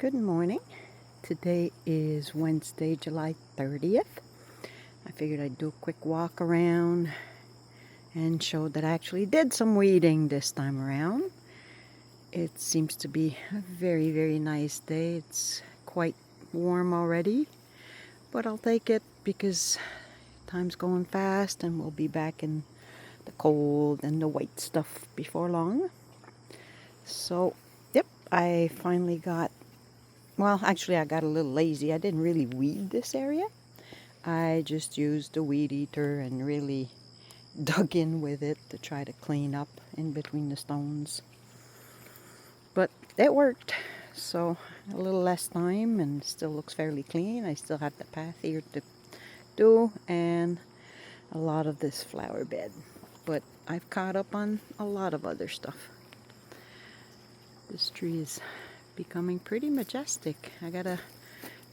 Good morning. Today is Wednesday, July 30th. I figured I'd do a quick walk around and show that I actually did some weeding this time around. It seems to be a very, very nice day. It's quite warm already, but I'll take it because time's going fast and we'll be back in the cold and the white stuff before long. So, yep, I finally got actually I got a little lazy. I didn't really weed this area. I just used a weed eater and really dug in with it to try to clean up in between the stones. But it worked. So a little less time and still looks fairly clean. I still have the path here to do and a lot of this flower bed. But I've caught up on a lot of other stuff. This tree is becoming pretty majestic. I gotta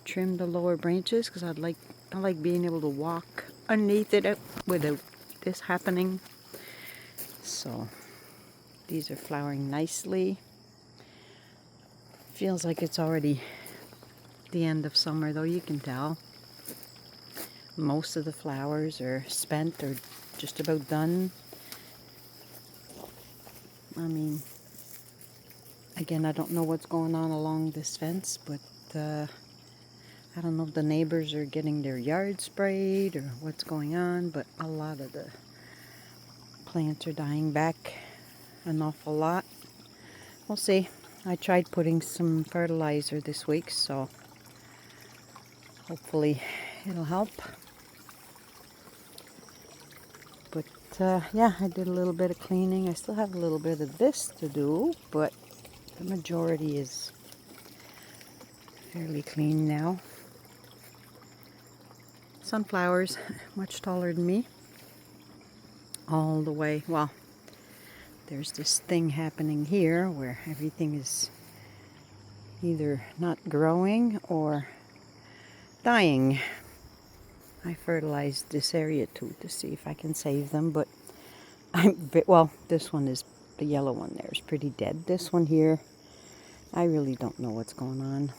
trim the lower branches because I like being able to walk underneath it without this happening. So these are flowering nicely. Feels like it's already the end of summer though, you can tell. Most of the flowers are spent or just about done. I mean, again, I don't know what's going on along this fence, but I don't know if the neighbors are getting their yard sprayed or what's going on, but a lot of the plants are dying back an awful lot. We'll see. I tried putting some fertilizer this week, so hopefully it'll help. But yeah, I did a little bit of cleaning. I still have a little bit of this to do, but the majority is fairly clean now. Sunflowers, much taller than me. All the way, well, there's this thing happening here where everything is either not growing or dying. I fertilized this area too to see if I can save them, but this one is, the yellow one there is pretty dead. This one here, I really don't know what's going on.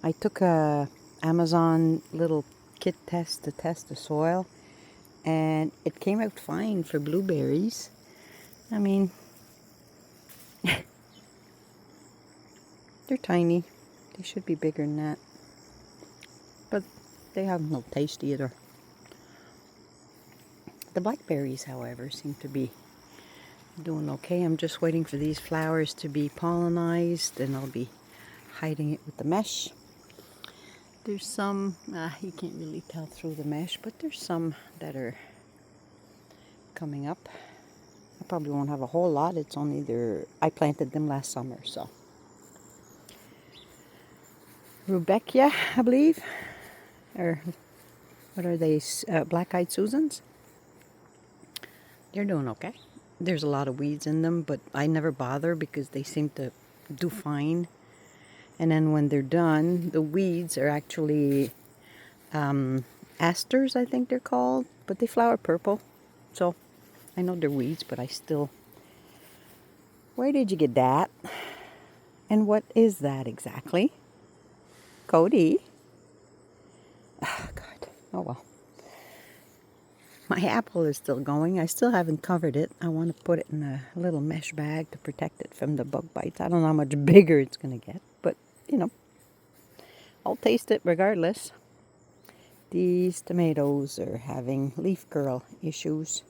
I took a Amazon little kit test to test the soil, and it came out fine for blueberries. I mean, they're tiny. They should be bigger than that. But they have no taste either. The blackberries, however, seem to be doing okay. I'm just waiting for these flowers to be pollinized, and I'll be hiding it with the mesh. There's some, you can't really tell through the mesh, but there's some that are coming up. I probably won't have a whole lot. It's only I planted them last summer, so. Rudbeckia, I believe, or what are they, black-eyed Susans? They're doing okay. There's a lot of weeds in them, but I never bother because they seem to do fine. And then when they're done, the weeds are actually asters, I think they're called, but they flower purple. So I know they're weeds, but I still... Where did you get that? And what is that exactly? Cody? Oh, God. Oh, well. My apple is still going. I still haven't covered it. I want to put it in a little mesh bag to protect it from the bug bites. I don't know how much bigger it's going to get, but, you know, I'll taste it regardless. These tomatoes are having leaf curl issues,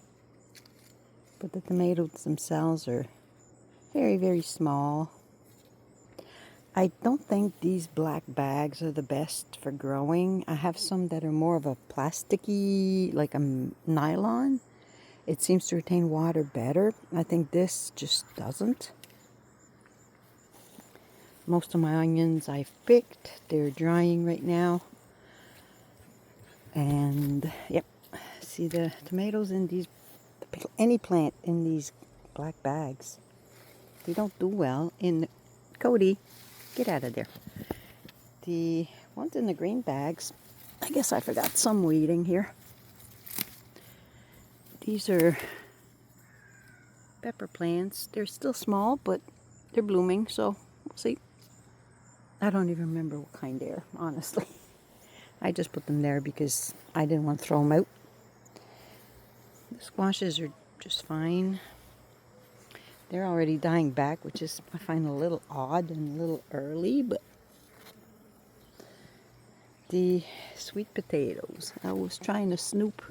but the tomatoes themselves are very, very small. I don't think these black bags are the best for growing. I have some that are more of a plasticky, like a nylon. It seems to retain water better. I think this just doesn't. Most of my onions I've picked. They're drying right now. And, yep, see the tomatoes in these, any plant in these black bags, they don't do well in... Cody, get out of there. The ones in the green bags, I guess I forgot some weeding here. These are pepper plants. They're still small, but they're blooming, so we'll see. I don't even remember what kind they are, honestly. I just put them there because I didn't want to throw them out. The squashes are just fine. They're already dying back, which is, I find, a little odd and a little early, but the sweet potatoes, I was trying to snoop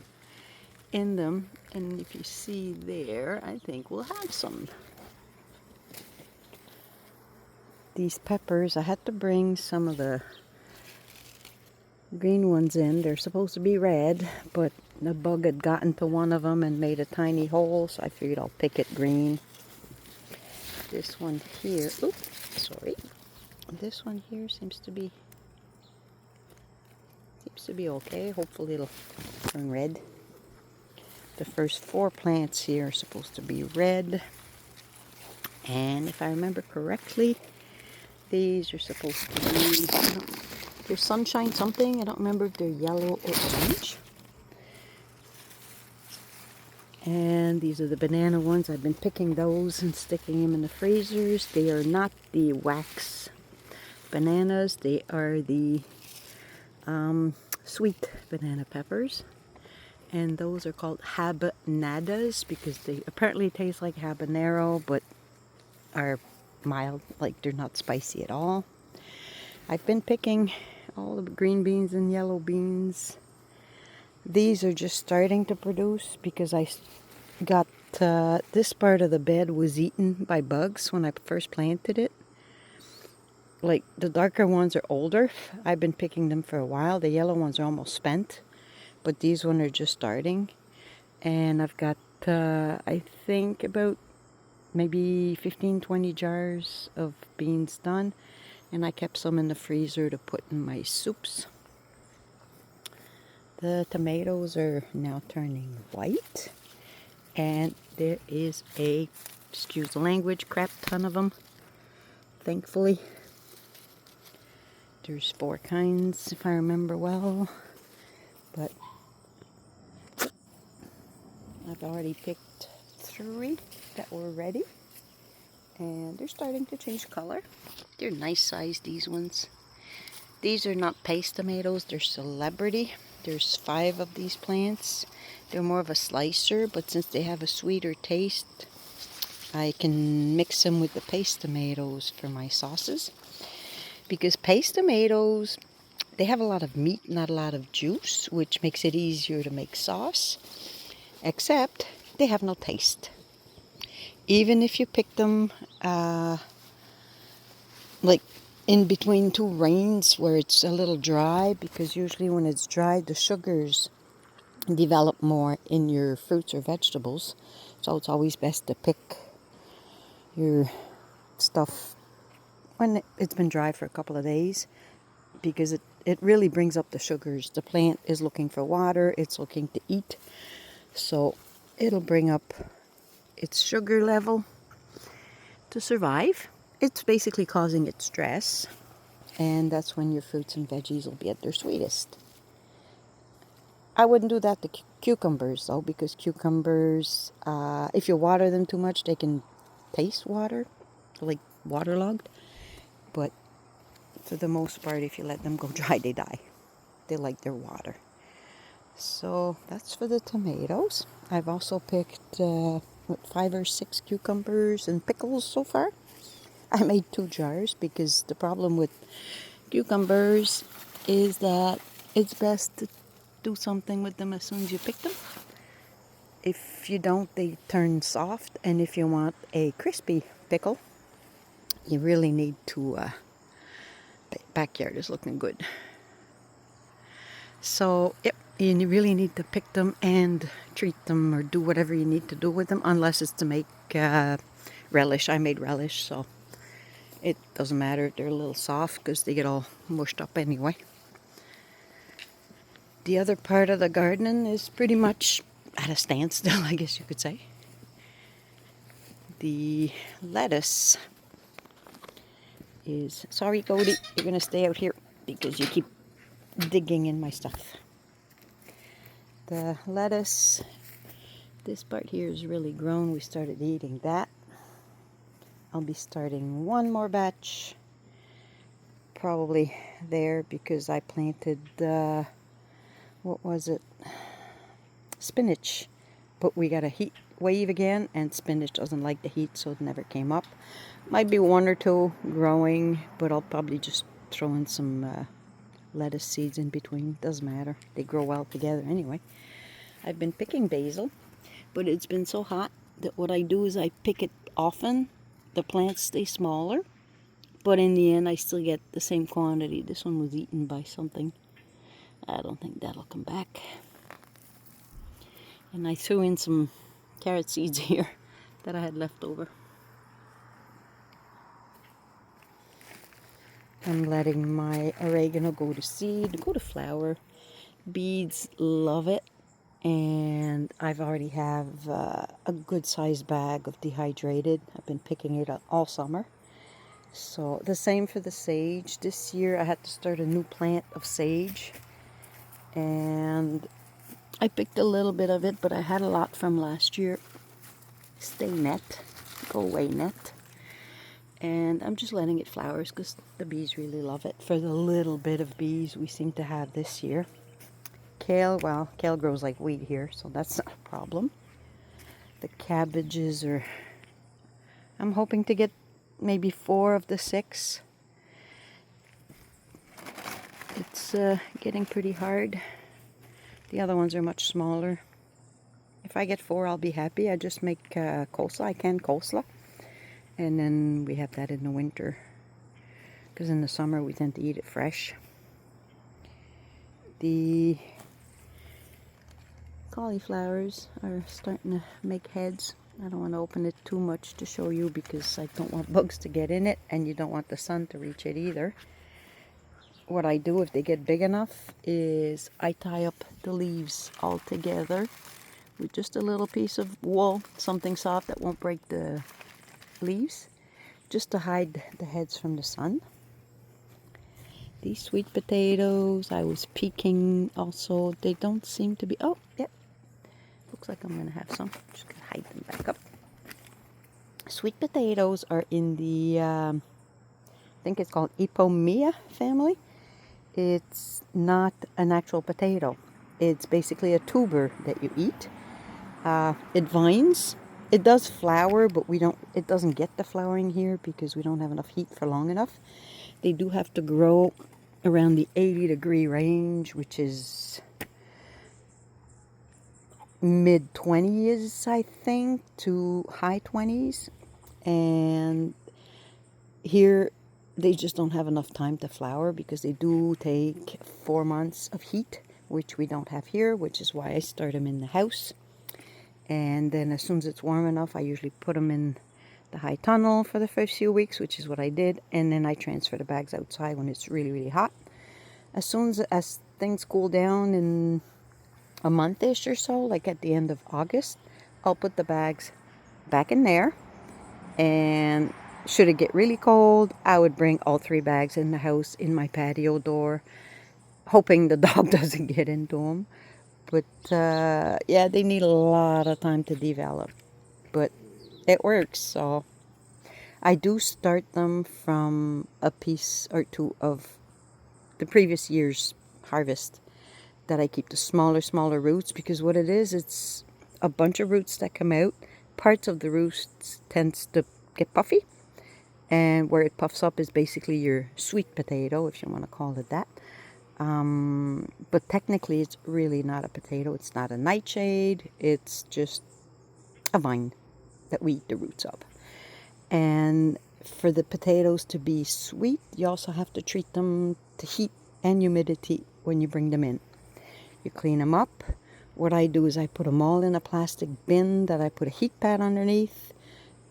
in them, and if you see there, I think we'll have some. These peppers, I had to bring some of the green ones in. They're supposed to be red, but the bug had gotten to one of them and made a tiny hole, so I figured I'll pick it green. This one here, oops, sorry. This one here seems to be okay. Hopefully it'll turn red. The first 4 plants here are supposed to be red. And if I remember correctly, these are supposed to be, they're sunshine something. I don't remember if they're yellow or orange. And these are the banana ones. I've been picking those and sticking them in the freezers. They are not the wax bananas. They are the sweet banana peppers. And those are called habanadas because they apparently taste like habanero, but are mild, like they're not spicy at all. I've been picking all the green beans and yellow beans. These are just starting to produce because I got this part of the bed was eaten by bugs when I first planted it. Like the darker ones are older. I've been picking them for a while. The yellow ones are almost spent, but these ones are just starting. And I've got I think about maybe 15-20 jars of beans done, and I kept some in the freezer to put in my soups. The tomatoes are now turning white, and there is a, excuse the language, crap ton of them, thankfully. There's 4 kinds if I remember well, but I've already picked 3 that were ready, and they're starting to change color. They're nice size, these ones. These are not paste tomatoes, they're celebrity. There's 5 of these plants. They're more of a slicer, but since they have a sweeter taste, I can mix them with the paste tomatoes for my sauces. Because paste tomatoes, they have a lot of meat, not a lot of juice, which makes it easier to make sauce. Except they have no taste. Even if you pick them like in between 2 rains where it's a little dry, because usually when it's dry the sugars develop more in your fruits or vegetables, so it's always best to pick your stuff when it's been dry for a couple of days, because it really brings up the sugars. The plant is looking for water, it's looking to eat, so it'll bring up its sugar level to survive. It's basically causing it stress, and that's when your fruits and veggies will be at their sweetest. I wouldn't do that to cucumbers though, because cucumbers, if you water them too much, they can taste water, like waterlogged. But for the most part, if you let them go dry, they die. They like their water. So that's for the tomatoes. I've also picked 5 or 6 cucumbers and pickles so far. I made 2 jars because the problem with cucumbers is that it's best to do something with them as soon as you pick them. If you don't, they turn soft, and if you want a crispy pickle, you really need to, backyard is looking good. So, yep, you really need to pick them and treat them or do whatever you need to do with them, unless it's to make relish. I made relish, so it doesn't matter if they're a little soft because they get all mushed up anyway. The other part of the garden is pretty much at a standstill, I guess you could say. The lettuce is, sorry Cody, you're going to stay out here because you keep digging in my stuff. The lettuce, this part here is really grown. We started eating that. I'll be starting one more batch probably there because I planted, what was it? Spinach. But we got a heat wave again, and spinach doesn't like the heat, so it never came up. Might be one or two growing, but I'll probably just throw in some lettuce seeds in between. Doesn't matter. They grow well together anyway. I've been picking basil, but it's been so hot that what I do is I pick it often. The plants stay smaller, but in the end I still get the same quantity. This one was eaten by something. I don't think that'll come back. And I threw in some carrot seeds here that I had left over. I'm letting my oregano go to seed, go to flower. Bees love it. And I've already have a good sized bag of dehydrated. I've been picking it up all summer. So the same for the sage. This year I had to start a new plant of sage. And I picked a little bit of it, but I had a lot from last year. Stay net, go away net. And I'm just letting it flowers because the bees really love it. For the little bit of bees we seem to have this year. Kale, well, kale grows like wheat here, so that's not a problem. The cabbages are, I'm hoping to get maybe 4 of the 6. It's getting pretty hard. The other ones are much smaller. If I get 4, I'll be happy. I just make coleslaw. I can coleslaw. And then we have that in the winter. Because in the summer we tend to eat it fresh. The cauliflowers are starting to make heads. I don't want to open it too much to show you because I don't want bugs to get in it, and you don't want the sun to reach it either. What I do if they get big enough is I tie up the leaves all together with just a little piece of wool, something soft that won't break the leaves, just to hide the heads from the sun. These sweet potatoes, I was peeking also. They don't seem to be, oh, yep. Looks like I'm going to have some. Just going to hide them back up. Sweet potatoes are in the, I think it's called Ipomea family. It's not an actual potato. It's basically a tuber that you eat. It vines. It does flower, but it doesn't get the flowering here because we don't have enough heat for long enough. They do have to grow around the 80-degree range, which is mid-20s, I think, to high 20s. And here they just don't have enough time to flower because they do take 4 months of heat, which we don't have here, which is why I start them in the house. And then as soon as it's warm enough, I usually put them in the high tunnel for the first few weeks, which is what I did. And then I transfer the bags outside when it's really, really hot. As soon as things cool down in a month-ish or so, like at the end of August, I'll put the bags back in there. And should it get really cold, I would bring all 3 bags in the house in my patio door, hoping the dog doesn't get into them. But yeah, they need a lot of time to develop. But it works, so I do start them from a piece or 2 of the previous year's harvest that I keep the smaller roots, because what it is, it's a bunch of roots that come out. Parts of the roots tends to get puffy, and where it puffs up is basically your sweet potato, if you want to call it that. But technically it's really not a potato. It's not a nightshade. It's just a vine that we eat the roots of. And for the potatoes to be sweet, you also have to treat them to heat and humidity when you bring them in. You clean them up. What I do is I put them all in a plastic bin that I put a heat pad underneath,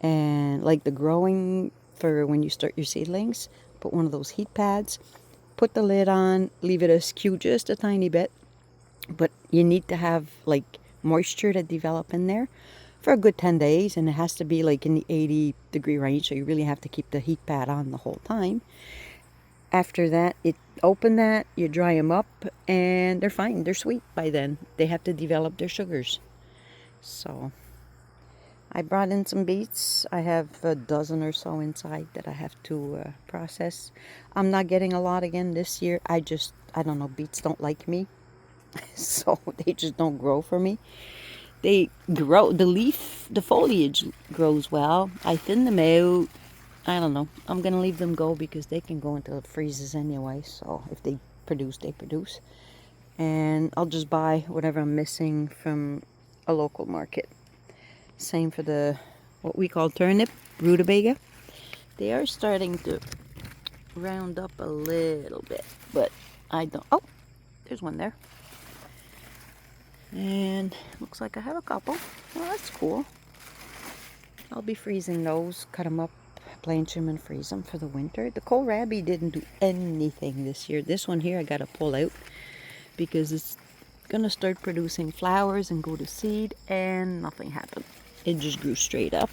and like the growing for when you start your seedlings, put one of those heat pads, put the lid on, leave it askew just a tiny bit, but you need to have like moisture to develop in there for a good 10 days, and it has to be like in the 80-degree range, so you really have to keep the heat pad on the whole time. After that, open that, you dry them up, and they're fine. They're sweet by then. They have to develop their sugars. So I brought in some beets. I have a dozen or so inside that I have to process. I'm not getting a lot again this year. I don't know, beets don't like me. So they just don't grow for me. They grow, the foliage grows well. I thin them out. I don't know. I'm going to leave them go because they can go until it freezes anyway. So if they produce, they produce. And I'll just buy whatever I'm missing from a local market. Same for the, what we call turnip, rutabaga. They are starting to round up a little bit, but I don't, oh, there's one there. And looks like I have a couple. Well, that's cool. I'll be freezing those, cut them up, blanch them and freeze them for the winter. The kohlrabi didn't do anything this year. This one here I got to pull out because it's going to start producing flowers and go to seed, and nothing happened. It just grew straight up.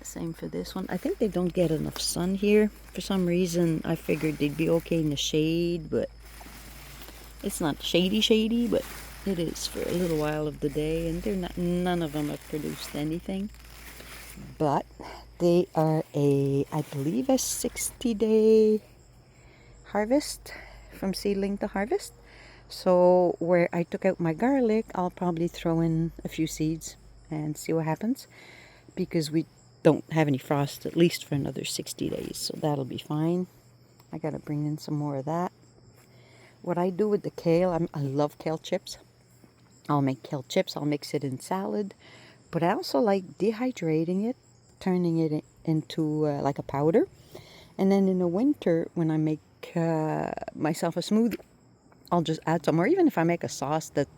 Same for this one. I think they don't get enough sun here. For some reason, I figured they'd be okay in the shade, but it's not shady, but it is for a little while of the day, and they're not, none of them have produced anything. But they are I believe a 60-day harvest, from seedling to harvest. So where I took out my garlic, I'll probably throw in a few seeds and see what happens, because we don't have any frost at least for another 60 days, so that'll be fine. I gotta bring in some more of that. What I do with the kale, I love kale chips. I'll make kale chips, I'll mix it in salad, but I also like dehydrating it, turning it into like a powder, and then in the winter when I make myself a smoothie, I'll just add some, or even if I make a sauce that,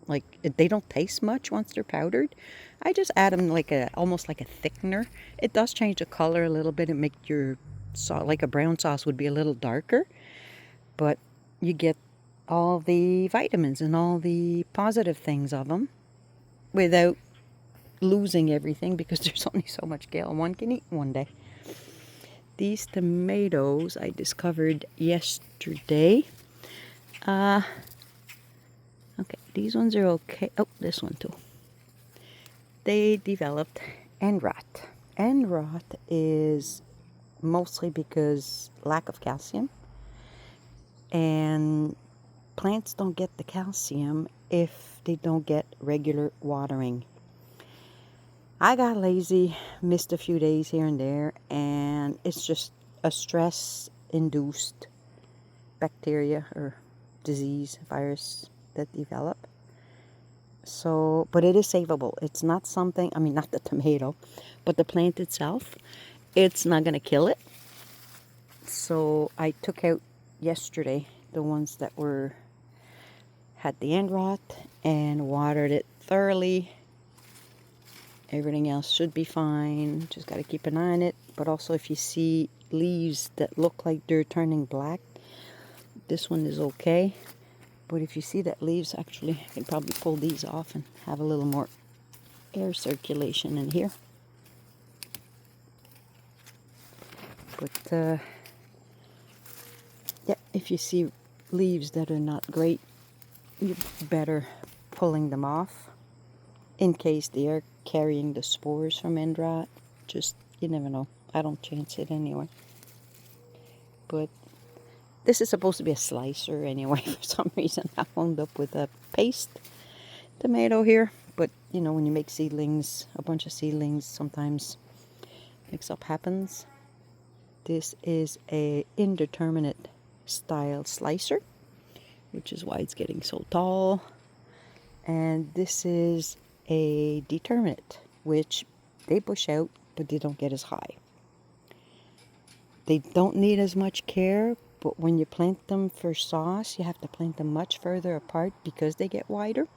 like, they don't taste much once they're powdered, I just add them like almost like a thickener. It does change the color a little bit. It make your sauce, like a brown sauce would be a little darker, but you get all the vitamins and all the positive things of them without losing everything, because there's only so much kale one can eat in one day. These tomatoes I discovered yesterday. Okay, these ones are okay. Oh, this one too. They developed end rot. End rot is mostly because lack of calcium, and plants don't get the calcium if they don't get regular watering. I got lazy, missed a few days here and there, and it's just a stress-induced bacteria or disease, virus that develop. So, but it is savable. It's not something, I mean, not the tomato, but the plant itself, it's not going to kill it. So I took out yesterday the ones that had the end rot and watered it thoroughly. Everything else should be fine. Just got to keep an eye on it. But also, if you see leaves that look like they're turning black, this one is okay. But if you see that leaves, actually, I can probably pull these off and have a little more air circulation in here. But, yeah, if you see leaves that are not great, you're better pulling them off in case they are carrying the spores from end rot. Just, you never know. I don't chance it anyway. But this is supposed to be a slicer anyway. For some reason I wound up with a paste tomato here. But, you know, when you make seedlings, a bunch of seedlings, sometimes mix-up happens. This is a indeterminate style slicer, which is why it's getting so tall. And this is a determinate, which they bush out, but they don't get as high. They don't need as much care, but when you plant them for sauce, you have to plant them much further apart because they get wider.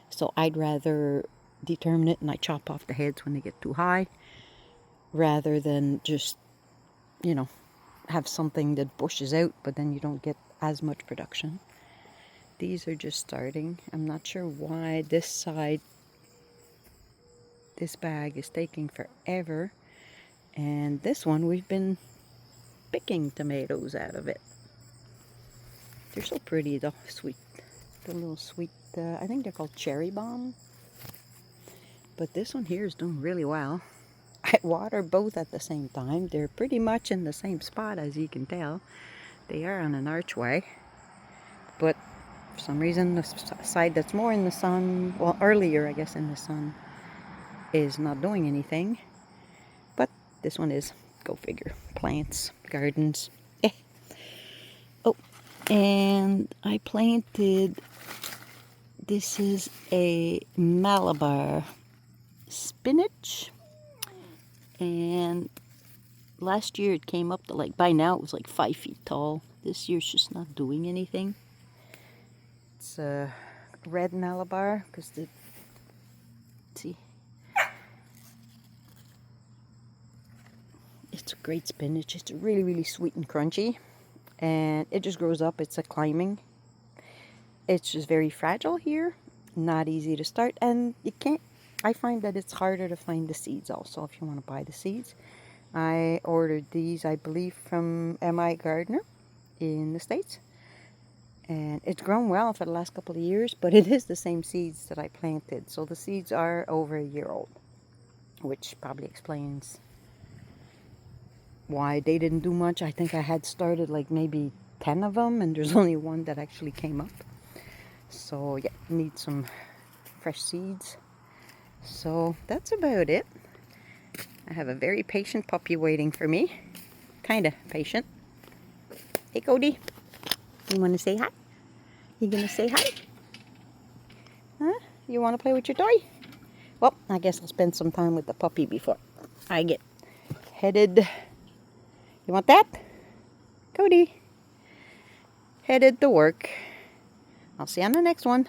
So I'd rather determinate, and I chop off the heads when they get too high, rather than just, you know, have something that bushes out, but then you don't get as much production. These are just starting. I'm not sure why this side, this bag is taking forever. And this one, we've been picking tomatoes out of it. They're so pretty though, sweet. The little sweet, I think they're called cherry bomb. But this one here is doing really well. I water both at the same time. They're pretty much in the same spot, as you can tell. They are on an archway. But for some reason, the side that's more in the sun, well, earlier, I guess, in the sun, is not doing anything. But this one is. Go figure. Plants, gardens. Eh. Oh, and I planted, this is a Malabar spinach. And last year it came up to like, by now it was like 5 feet tall. This year's just not doing anything. It's a red Malabar because the, see, it's a great spinach. It's really, really sweet and crunchy. And it just grows up. It's a climbing. It's just very fragile here. Not easy to start. And you can't, I find that it's harder to find the seeds also if you want to buy the seeds. I ordered these, I believe, from M.I. Gardener in the States. And it's grown well for the last couple of years, but it is the same seeds that I planted. So the seeds are over a year old, which probably explains why they didn't do much. I think I had started like maybe 10 of them, and there's only one that actually came up. So yeah, need some fresh seeds. So that's about it. I have a very patient puppy waiting for me. Kinda patient. Hey Cody, you wanna say hi? You gonna say hi? Huh? You wanna play with your toy? Well, I guess I'll spend some time with the puppy before I get headed. You want that? Cody. Headed to work. I'll see you on the next one.